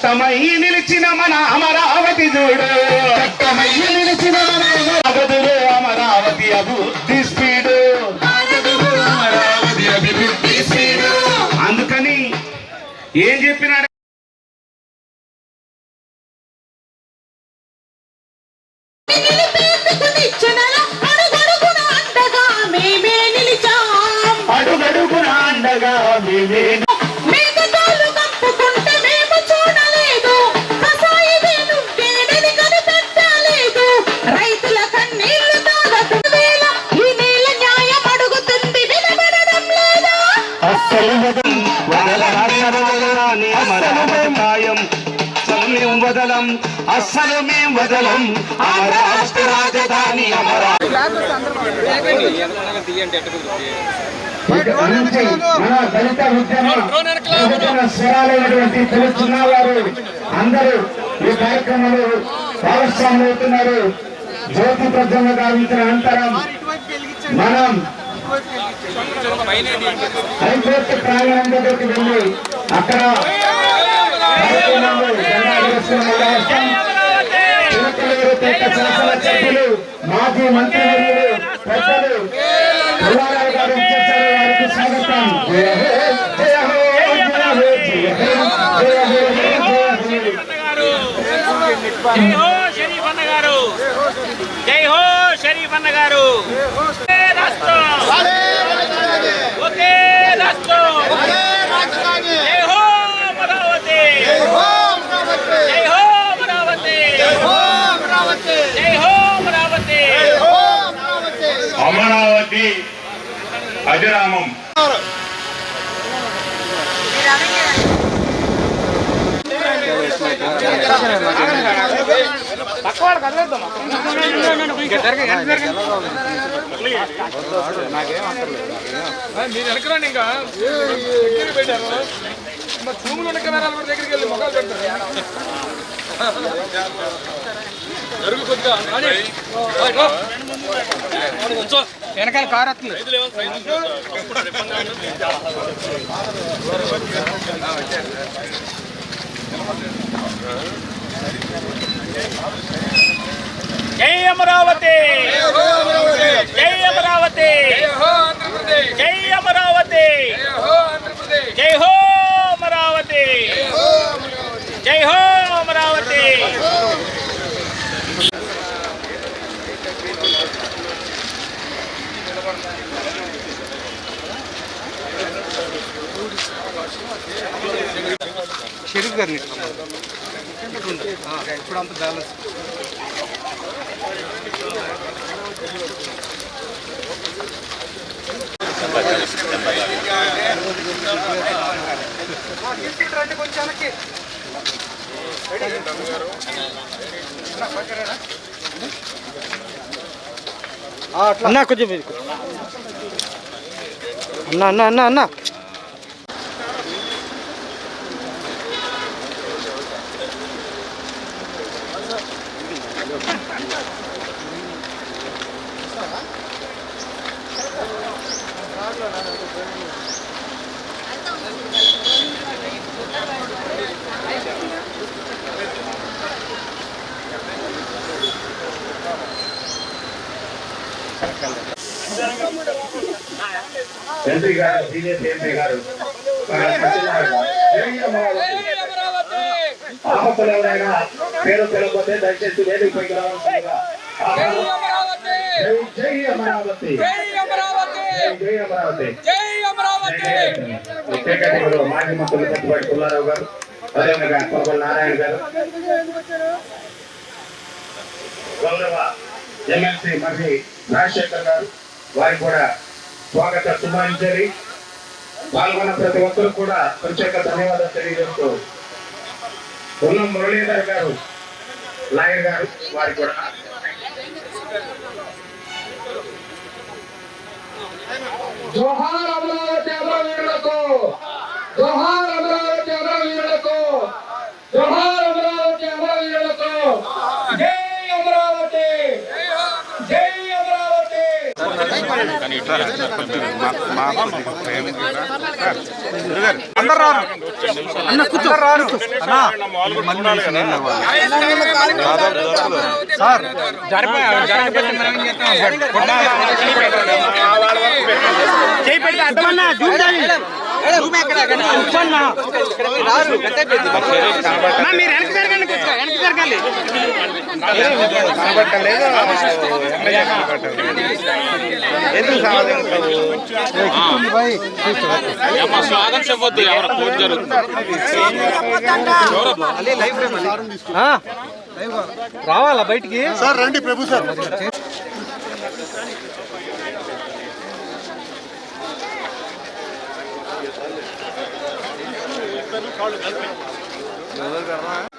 చట్టమై నిలిచిన మన అమరావతి చూడు, చట్టమై నిలిచిన మన అగదురు అమరావతి అభివృద్ధి స్పీడు, అమరావతి అభివృద్ధి స్పీడు. అందుకని ఏం చెప్పినాడు? అడుగడుగున అండగా మేమే రైతుల కన్నీళ్లు తాగవేళ ఈ నేల న్యాయం అడుగుతుంది, వినబడడం లేదా? అస్సలు వదలం, అస్సలు మేం వదలం రాష్ట్ర రాజధాని అమరావతి. మన దళిత ఉద్యమ స్వరాలైనటువంటి తెలుస్తున్న వారు అందరూ ఈ కార్యక్రమంలో భాగస్వాములు అవుతున్నారు. జ్యోతి ప్రజ్వలన గావించిన అనంతరం మనం హైకోర్టు ప్రాంగణం దగ్గరికి వెళ్ళి అక్కడ శాసనసభ్యులు మాజీ మంత్రివర్యులు పెద్దలు పుల్లారావు గారు చేశారు. వారికి స్వాగతం. జై హో షరీఫ్ అన్న గారు. అమరావతి అజరామం. మీరు వెనకరండి, ఇంకా దగ్గర పెట్టారు. చూములు ఉన్న కెమెరాలు కూడా దగ్గరికి వెళ్ళి మొక్కలు పెడతారు. జరుగు కొద్దిగా వెనకాల కారు వస్తుంది. జై అమరావతి, జై అమరావతి, జై అమరావతి, జై హో అమరావతి, జై హో అమరావతి. షరీఫ్ గారిని ఇప్పుడు అంత బ్యాలెన్స్ అన్నా కొంచెం అన్నా అన్నా అన్నా అన్నా ఎంపీ గారు, బీజేపీ ఎంపీ గారు ఆహతులు ఎవరైనా పేరు తెలవకపోతే దయచేసి వేదికపైకి రావాల్సిందిగా. జై అమరావతి, జై అమరావతి. మాజీ మంత్రులు పెట్టుబడి పుల్లారావు గారు, అదేవిధంగా కొరబల నారాయణ గారు, గౌరవ ఎమ్మెల్సీ మర్రి రాజశేఖర్ గారు, వారికి కూడా స్వాగత శుభాంజలి. పాల్గొన్న ప్రతి ఒక్కరు కూడా ప్రత్యేక ధన్యవాదాలు తెలియజేస్తూ పొన్నం మురళీధర్ గారు, లాయర్ గారు, వారికి కూడా జోహార్ అమరావతి అమరవీరులకు, జోహార్ అమరావతి అమరవీరులకు, జోహార్ అమరావతి అమరవీరులకు. జై అమరావతి, జై అమరావతి. అందరు రారు అన్న కూర్చో రారు సార్ చేయి పెడితే అర్థమన్నా జూమ్ చేయాలి. అన్నా, మీరు వెనక్కి జరగండి, కొద్దిగా వెనక్కి జరగాలి. స్వాగతం చెప్పొద్దు, ఎవరు కోర్టు రావాలా బయటికి? సార్ రండి ప్రభు సార్. ఎవరు